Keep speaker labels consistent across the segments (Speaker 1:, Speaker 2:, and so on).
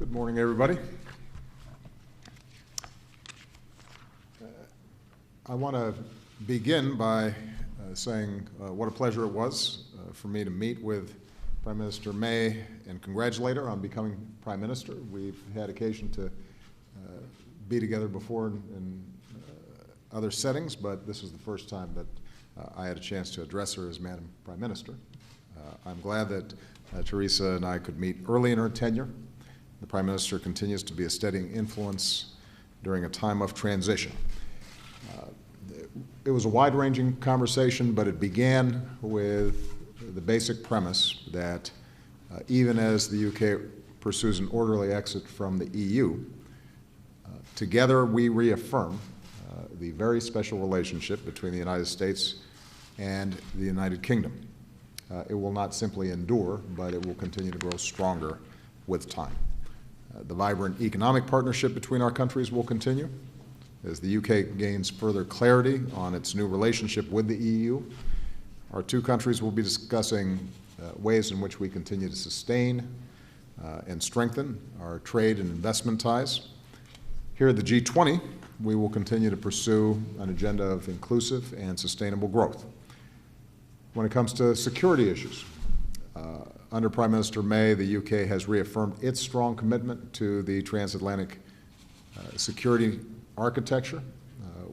Speaker 1: Good morning, everybody. I want to begin by saying what a pleasure it was for me to meet with Prime Minister May and congratulate her on becoming Prime Minister. We've had occasion to be together before in other settings, but this is the first time that I had a chance to address her as Madam Prime Minister. I'm glad that Theresa and I could meet early in her tenure. The Prime Minister continues to be a steady influence during a time of transition. It was a wide-ranging conversation, but it began with the basic premise that even as the UK pursues an orderly exit from the EU, together we reaffirm the very special relationship between the United States and the United Kingdom. It will not simply endure, but it will continue to grow stronger with time. The vibrant economic partnership between our countries will continue. As the UK gains further clarity on its new relationship with the EU, our two countries will be discussing ways in which we continue to sustain and strengthen our trade and investment ties. Here at the G20, we will continue to pursue an agenda of inclusive and sustainable growth. When it comes to security issues, under Prime Minister May, the UK has reaffirmed its strong commitment to the transatlantic security architecture.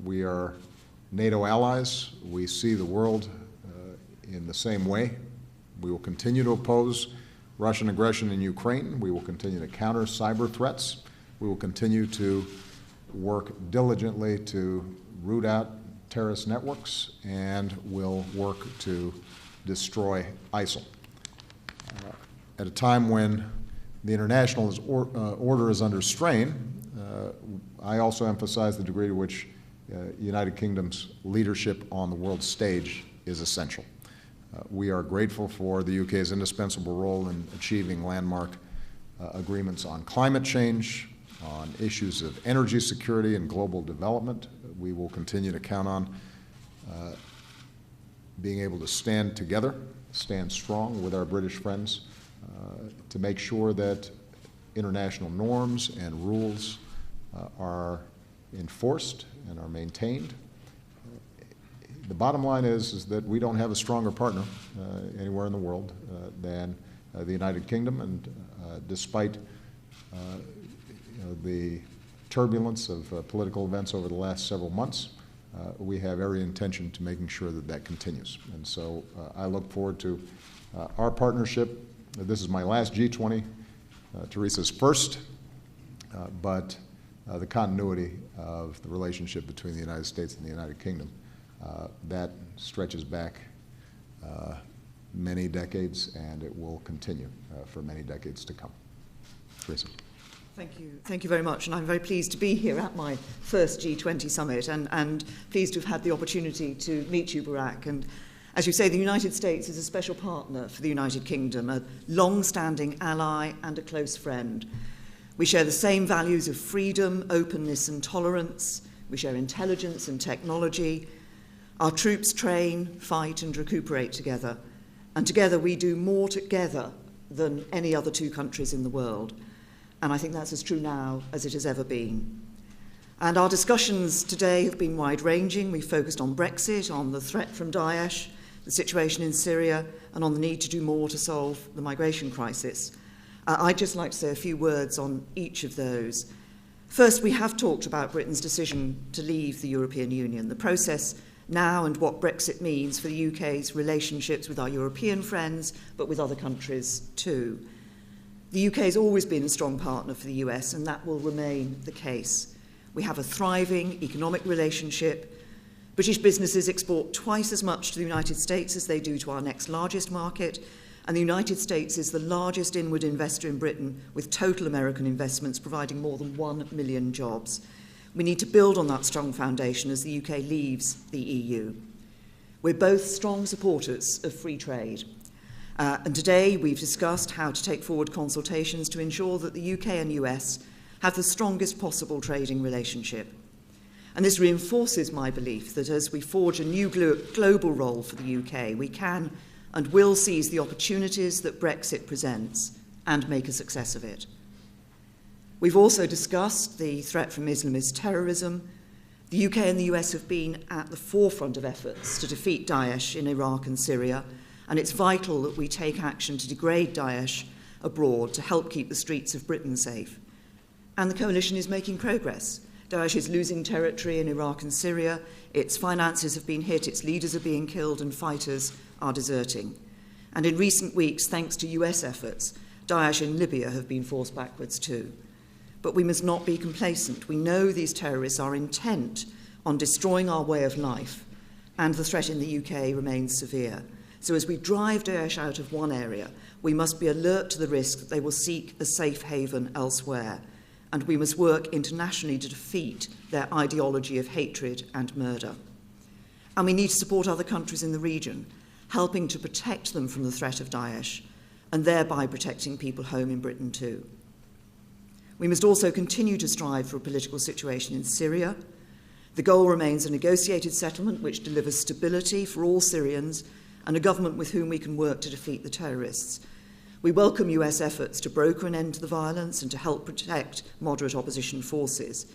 Speaker 1: We are NATO allies. We see the world in the same way. We will continue to oppose Russian aggression in Ukraine. We will continue to counter cyber threats. We will continue to work diligently to root out terrorist networks, and will work to destroy ISIL. At a time when the international order is under strain, I also emphasize the degree to which United Kingdom's leadership on the world stage is essential. We are grateful for the UK's indispensable role in achieving landmark agreements on climate change, on issues of energy security and global development. We will continue to count on being able to stand together, stand strong with our British friends to make sure that international norms and rules are enforced and are maintained. The bottom line is that we don't have a stronger partner anywhere in the world than the United Kingdom, and despite the turbulence of political events over the last several months, we have every intention to making sure that that continues. And so I look forward to our partnership. This is my last G20, Theresa's first, but the continuity of the relationship between the United States and the United Kingdom, that stretches back many decades, and it will continue for many decades to come. Theresa.
Speaker 2: Thank you. Thank you very much. And I'm very pleased to be here at my first G20 summit and pleased to have had the opportunity to meet you, Barack. And as you say, the United States is a special partner for the United Kingdom, a long-standing ally and a close friend. We share the same values of freedom, openness and tolerance. We share intelligence and technology. Our troops train, fight and recuperate together. And together we do more together than any other two countries in the world. And I think that's as true now as it has ever been. And our discussions today have been wide-ranging. We've focused on Brexit, on the threat from Daesh, the situation in Syria, and on the need to do more to solve the migration crisis. I'd just like to say a few words on each of those. First, we have talked about Britain's decision to leave the European Union, the process now and what Brexit means for the UK's relationships with our European friends, but with other countries too. The UK has always been a strong partner for the US, and that will remain the case. We have a thriving economic relationship. British businesses export twice as much to the United States as they do to our next largest market, and the United States is the largest inward investor in Britain, with total American investments providing more than 1 million jobs. We need to build on that strong foundation as the UK leaves the EU. We're both strong supporters of free trade. And today we've discussed how to take forward consultations to ensure that the UK and US have the strongest possible trading relationship. And this reinforces my belief that as we forge a new global role for the UK, we can and will seize the opportunities that Brexit presents and make a success of it. We've also discussed the threat from Islamist terrorism. The UK and the US have been at the forefront of efforts to defeat Daesh in Iraq and Syria, and it's vital that we take action to degrade Daesh abroad to help keep the streets of Britain safe. And the coalition is making progress. Daesh is losing territory in Iraq and Syria, its finances have been hit, its leaders are being killed, and fighters are deserting. And in recent weeks, thanks to US efforts, Daesh in Libya have been forced backwards too. But we must not be complacent. We know these terrorists are intent on destroying our way of life, and the threat in the UK remains severe. So as we drive Daesh out of one area, we must be alert to the risk that they will seek a safe haven elsewhere, and we must work internationally to defeat their ideology of hatred and murder. And we need to support other countries in the region, helping to protect them from the threat of Daesh, and thereby protecting people home in Britain too. We must also continue to strive for a political situation in Syria. The goal remains a negotiated settlement which delivers stability for all Syrians and a government with whom we can work to defeat the terrorists. We welcome US efforts to broker an end to the violence and to help protect moderate opposition forces.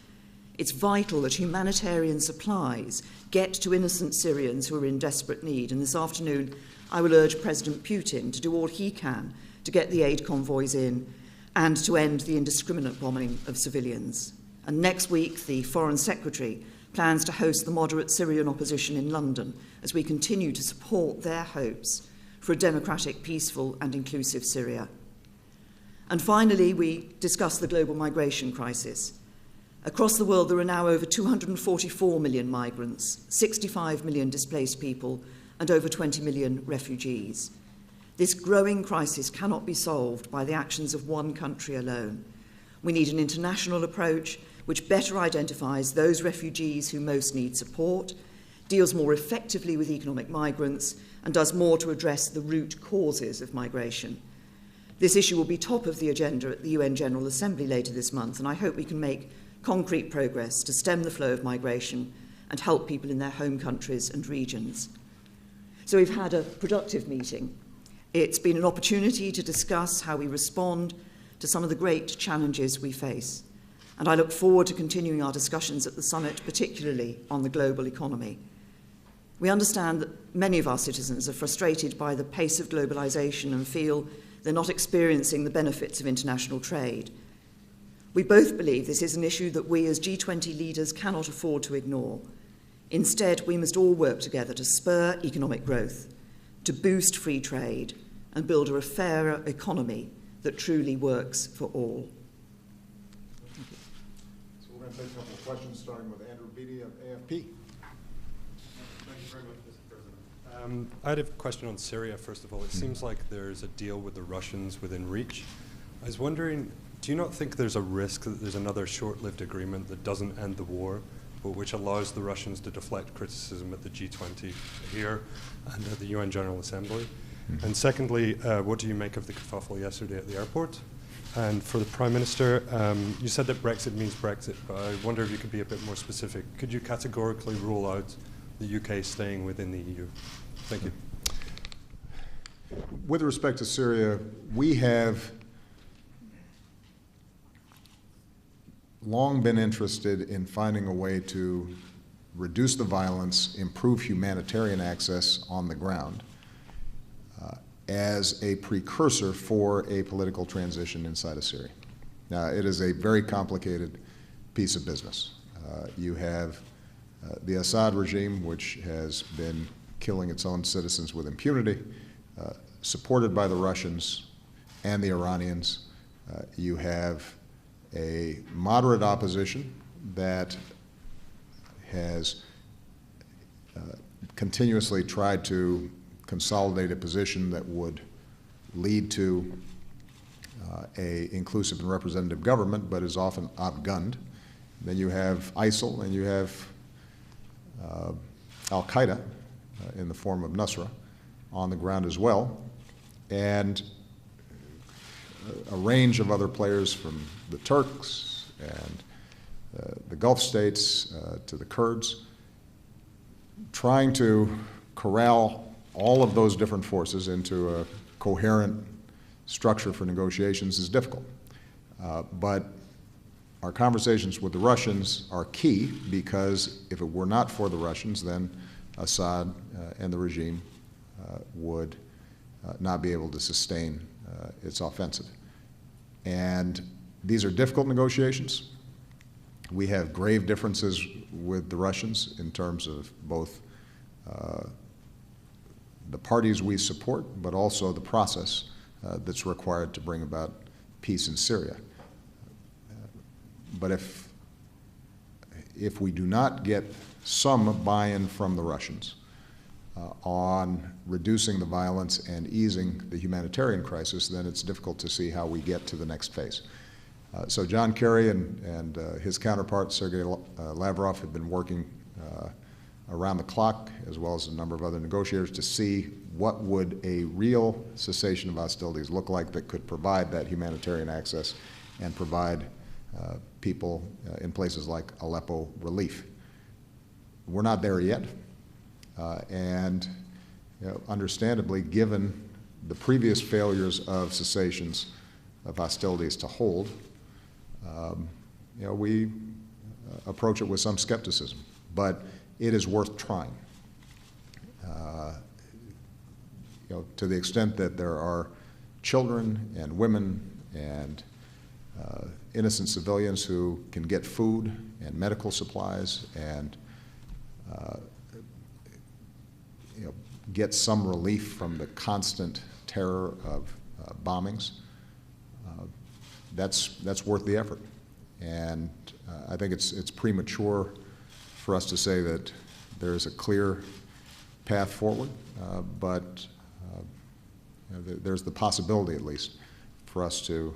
Speaker 2: It's vital that humanitarian supplies get to innocent Syrians who are in desperate need, and this afternoon I will urge President Putin to do all he can to get the aid convoys in and to end the indiscriminate bombing of civilians. And next week, the Foreign Secretary plans to host the moderate Syrian opposition in London as we continue to support their hopes for a democratic, peaceful and inclusive Syria. And finally, we discuss the global migration crisis. Across the world, there are now over 244 million migrants, 65 million displaced people, and over 20 million refugees. This growing crisis cannot be solved by the actions of one country alone. We need an international approach which better identifies those refugees who most need support, deals more effectively with economic migrants, and does more to address the root causes of migration. This issue will be top of the agenda at the UN General Assembly later this month, and I hope we can make concrete progress to stem the flow of migration and help people in their home countries and regions. So we've had a productive meeting. It's been an opportunity to discuss how we respond to some of the great challenges we face. And I look forward to continuing our discussions at the summit, particularly on the global economy. We understand that many of our citizens are frustrated by the pace of globalization and feel they're not experiencing the benefits of international trade. We both believe this is an issue that we as G20 leaders cannot afford to ignore. Instead, we must all work together to spur economic growth, to boost free trade, and build a fairer economy that truly works for all.
Speaker 1: So we're going to take a couple of questions, starting with Andrew Beattie of AFP.
Speaker 3: Thank you very much, Mr. President. I had a question on Syria, first of all. It seems like there's a deal with the Russians within reach. I was wondering, do you not think there's a risk that there's another short-lived agreement that doesn't end the war, but which allows the Russians to deflect criticism at the G20 here and at the UN General Assembly? And secondly, what do you make of the kerfuffle yesterday at the airport? And for the Prime Minister, you said that Brexit means Brexit, but I wonder if you could be a bit more specific. Could you categorically rule out the UK staying within the EU? Thank you.
Speaker 1: With respect to Syria, we have long been interested in finding a way to reduce the violence, improve humanitarian access on the ground as a precursor for a political transition inside of Syria. Now, it is a very complicated piece of business. You have the Assad regime, which has been killing its own citizens with impunity, supported by the Russians and the Iranians. You have a moderate opposition that has continuously tried to consolidate a position that would lead to a inclusive and representative government, but is often outgunned. Then you have ISIL, and you have Al-Qaeda in the form of Nusra on the ground as well, and a range of other players from the Turks and the Gulf states to the Kurds, trying to corral all of those different forces into a coherent structure for negotiations is difficult. But our conversations with the Russians are key, because if it were not for the Russians, then Assad and the regime would not be able to sustain its offensive. And these are difficult negotiations. We have grave differences with the Russians in terms of both the parties we support, but also the process that's required to bring about peace in Syria. But if we do not get some buy-in from the Russians on reducing the violence and easing the humanitarian crisis, then it's difficult to see how we get to the next phase. So John Kerry and his counterpart, Sergei Lavrov, have been working around the clock, as well as a number of other negotiators, to see what would a real cessation of hostilities look like that could provide that humanitarian access and provide people in places like Aleppo relief. We're not there yet, and understandably, given the previous failures of cessations of hostilities to hold, we approach it with some skepticism, but it is worth trying. To the extent that there are children and women and innocent civilians who can get food and medical supplies and get some relief from the constant terror of bombings, that's worth the effort. And I think it's premature for us to say that there's a clear path forward, but there's the possibility, at least, for us to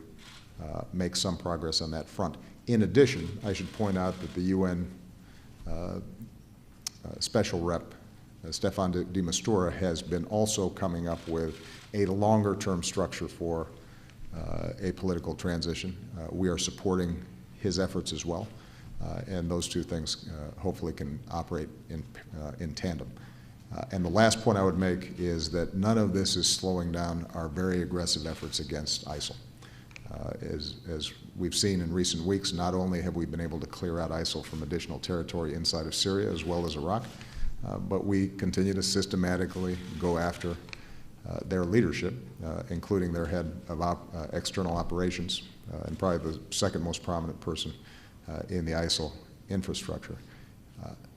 Speaker 1: make some progress on that front. In addition, I should point out that the UN Special Rep, Stefan de Mistura, has been also coming up with a longer-term structure for a political transition. We are supporting his efforts as well, and those two things hopefully can operate in tandem. And the last point I would make is that none of this is slowing down our very aggressive efforts against ISIL. As we've seen in recent weeks, not only have we been able to clear out ISIL from additional territory inside of Syria as well as Iraq, but we continue to systematically go after their leadership, including their head of external operations, and probably the second most prominent person in the ISIL infrastructure.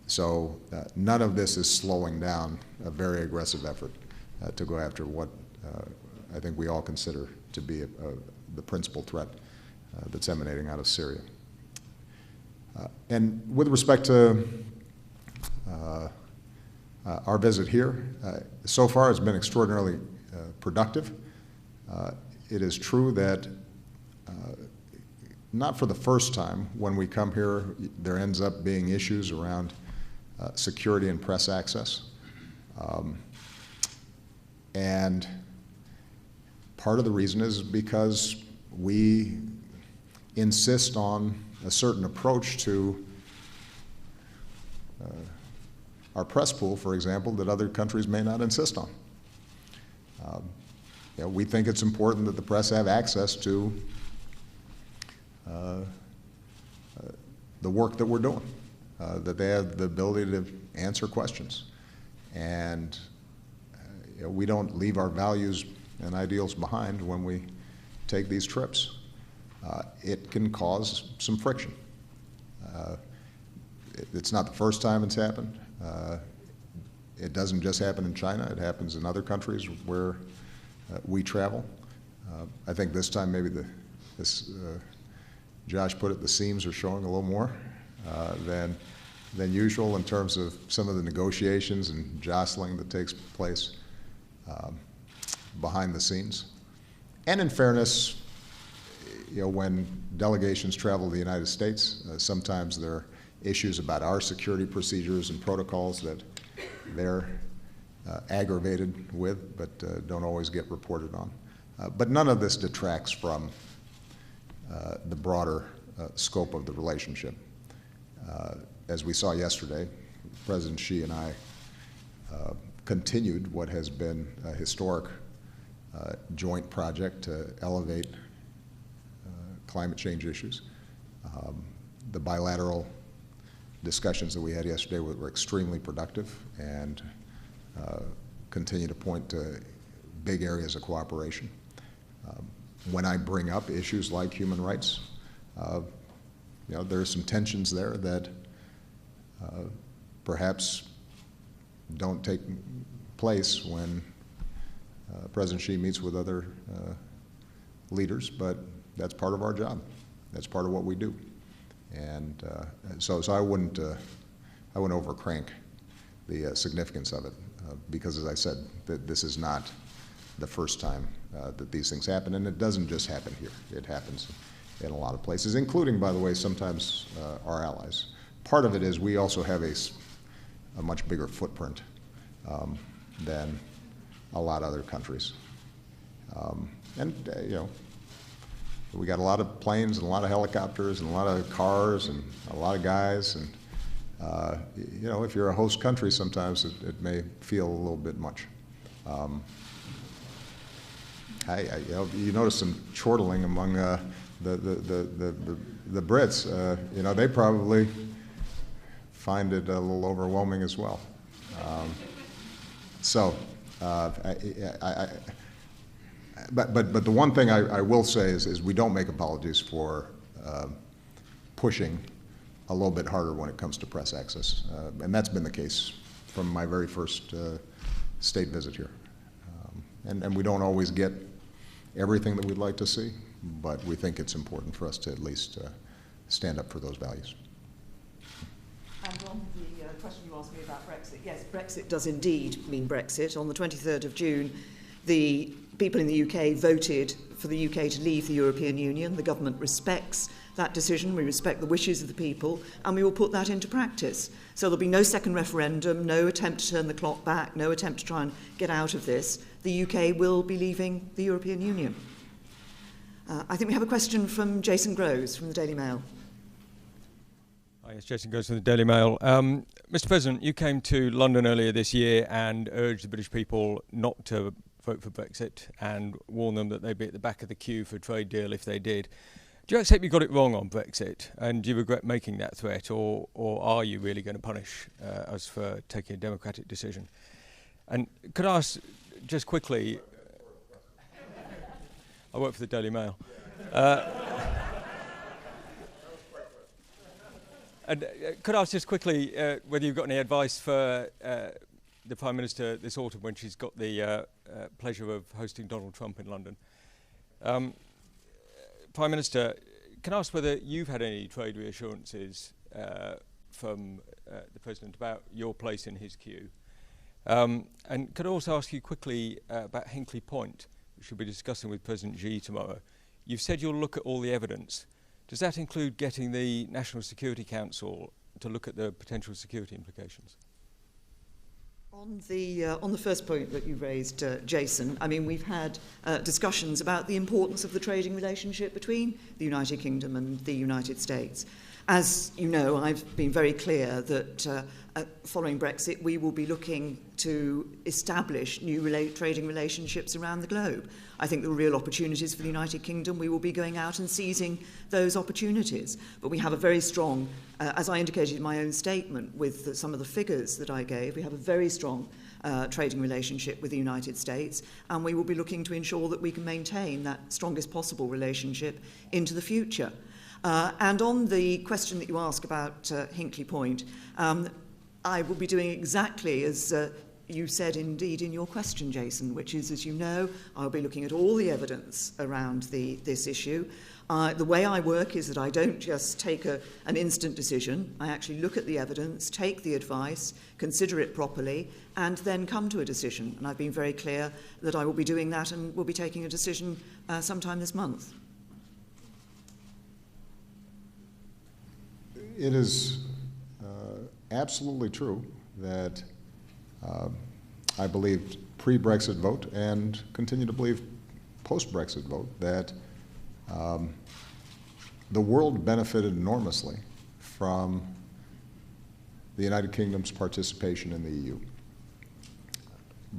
Speaker 1: So none of this is slowing down a very aggressive effort to go after what I think we all consider to be the principal threat that's emanating out of Syria. And with respect to our visit here, so far it's been extraordinarily productive. It is true that not for the first time when we come here, there ends up being issues around security and press access. And part of the reason is because we insist on a certain approach to our press pool, for example, that other countries may not insist on. We think it's important that the press have access to the work that we're doing, that they have the ability to answer questions. And we don't leave our values and ideals behind when we take these trips. It can cause some friction. It's not the first time it's happened. It doesn't just happen in China. It happens in other countries where we travel. I think this time maybe Josh put it, the seams are showing a little more than usual in terms of some of the negotiations and jostling that takes place behind the scenes. And in fairness, when delegations travel to the United States, sometimes there are issues about our security procedures and protocols that they're aggravated with, but don't always get reported on. But none of this detracts from the broader scope of the relationship. As we saw yesterday, President Xi and I continued what has been a historic joint project to elevate climate change issues The bilateral discussions that we had yesterday were extremely productive and continue to point to big areas of cooperation. When I bring up issues like human rights, there are some tensions there that perhaps don't take place when President Xi meets with other leaders, but that's part of our job. That's part of what we do. And so I wouldn't overcrank the significance of it, because, as I said, this is not the first time that these things happen, and it doesn't just happen here. It happens in a lot of places, including, by the way, sometimes our allies. Part of it is we also have a much bigger footprint than a lot of other countries. We got a lot of planes and a lot of helicopters and a lot of cars and a lot of guys, and if you're a host country, sometimes it may feel a little bit much. You notice some chortling among the Brits. They probably find it a little overwhelming as well. But the one thing I will say is we don't make apologies for pushing a little bit harder when it comes to press access, and that's been the case from my very first state visit here. And we don't always get everything that we'd like to see, but we think it's important for us to at least stand up for those values.
Speaker 2: And on the question you asked me about Brexit, yes, Brexit does indeed mean Brexit. On the 23rd of June, the people in the UK voted for the UK to leave the European Union. The government respects that decision. We respect the wishes of the people, and we will put that into practice. So there'll be no second referendum, no attempt to turn the clock back, no attempt to try and get out of this. The UK will be leaving the European Union. I think we have a question from Jason Groves from the Daily Mail.
Speaker 4: Hi, it's Jason Groves from the Daily Mail. Mr. President, you came to London earlier this year and urged the British people not to vote for Brexit and warned them that they'd be at the back of the queue for a trade deal if they did. Do you accept you got it wrong on Brexit, and do you regret making that threat, or are you really going to punish us for taking a democratic decision? And could I ask just quickly, I work for the Daily Mail. And could I ask just quickly whether you've got any advice for the Prime Minister this autumn when she's got the pleasure of hosting Donald Trump in London? Prime Minister, can I ask whether you've had any trade reassurances from the President about your place in his queue? And could I also ask you quickly about Hinkley Point, which we'll be discussing with President Xi tomorrow. You've said you'll look at all the evidence. Does that include getting the National Security Council to look at the potential security implications?
Speaker 2: On the first point that you raised, Jason, I mean, we've had discussions about the importance of the trading relationship between the United Kingdom and the United States. As you know, I've been very clear that following Brexit, we will be looking to establish new trading relationships around the globe. I think there are real opportunities for the United Kingdom. We will be going out and seizing those opportunities. But we have a very strong, as I indicated in my own statement with some of the figures that I gave, we have a very strong trading relationship with the United States, and we will be looking to ensure that we can maintain that strongest possible relationship into the future. And on the question that you ask about Hinkley Point, I will be doing exactly as you said indeed in your question, Jason, which is, as you know, I'll be looking at all the evidence around this issue. The way I work is that I don't just take an instant decision. I actually look at the evidence, take the advice, consider it properly, and then come to a decision. And I've been very clear that I will be doing that and will be taking a decision sometime this month.
Speaker 1: It is absolutely true that I believed pre-Brexit vote and continue to believe post-Brexit vote that the world benefited enormously from the United Kingdom's participation in the EU.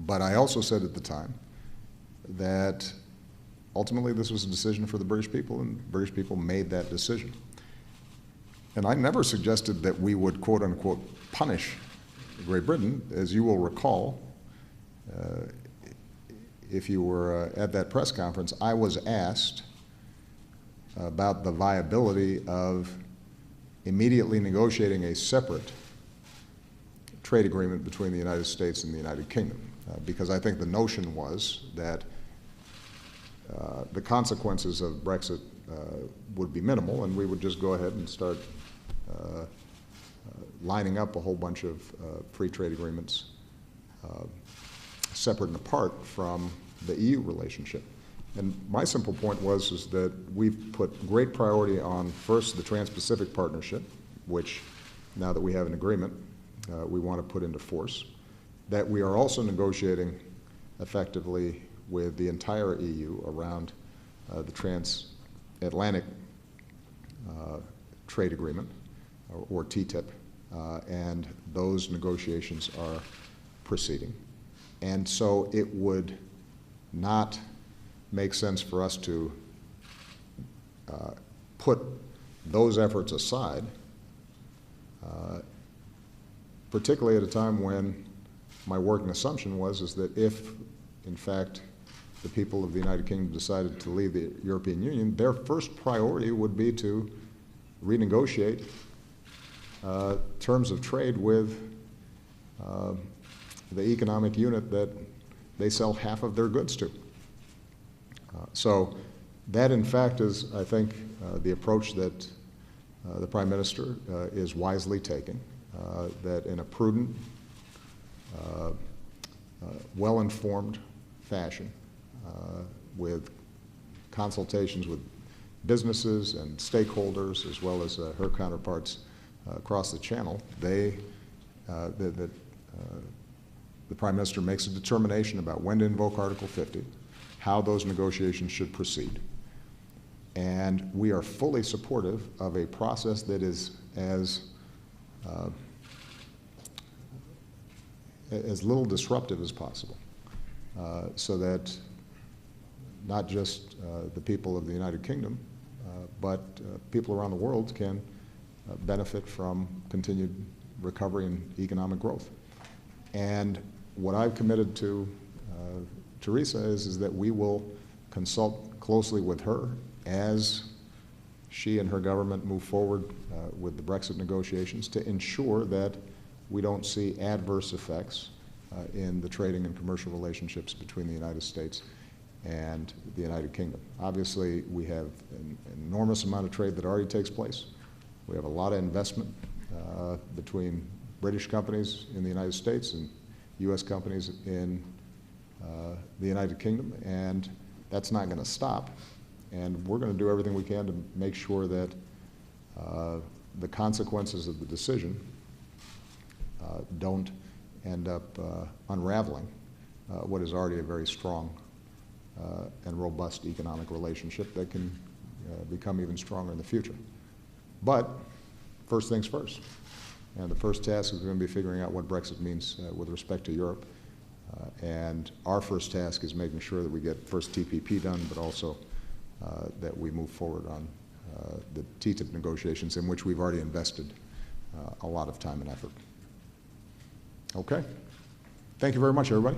Speaker 1: But I also said at the time that ultimately this was a decision for the British people, and the British people made that decision. And I never suggested that we would, quote unquote, punish Great Britain. As you will recall, if you were at that press conference, I was asked about the viability of immediately negotiating a separate trade agreement between the United States and the United Kingdom, because I think the notion was that the consequences of Brexit would be minimal, and we would just go ahead and start lining up a whole bunch of free trade agreements separate and apart from the EU relationship. And my simple point is that we've put great priority on, first, the Trans-Pacific Partnership, which, now that we have an agreement, we want to put into force, that we are also negotiating effectively with the entire EU around the Transatlantic Trade Agreement, or TTIP, and those negotiations are proceeding. And so it would not make sense for us to put those efforts aside, particularly at a time when my working assumption is that if, in fact, the people of the United Kingdom decided to leave the European Union, their first priority would be to renegotiate terms of trade with the economic unit that they sell half of their goods to. So that, in fact, is, I think, the approach that the Prime Minister is wisely taking, that in a prudent, well-informed fashion, with consultations with businesses and stakeholders, as well as her counterparts across the Channel, the Prime Minister makes a determination about when to invoke Article 50, how those negotiations should proceed. And we are fully supportive of a process that is as little disruptive as possible, so that not just the people of the United Kingdom, but people around the world can benefit from continued recovery and economic growth. And what I've committed to Theresa is that we will consult closely with her as she and her government move forward with the Brexit negotiations to ensure that we don't see adverse effects in the trading and commercial relationships between the United States and the United Kingdom. Obviously, we have an enormous amount of trade that already takes place. We have a lot of investment between British companies in the United States and U.S. companies in the United Kingdom, and that's not going to stop. And we're going to do everything we can to make sure that the consequences of the decision don't end up unraveling what is already a very strong and robust economic relationship that can become even stronger in the future. But first things first. And the first task is going to be figuring out what Brexit means with respect to Europe. And our first task is making sure that we get first TPP done, but also that we move forward on the TTIP negotiations, in which we've already invested a lot of time and effort. Okay? Thank you very much, everybody.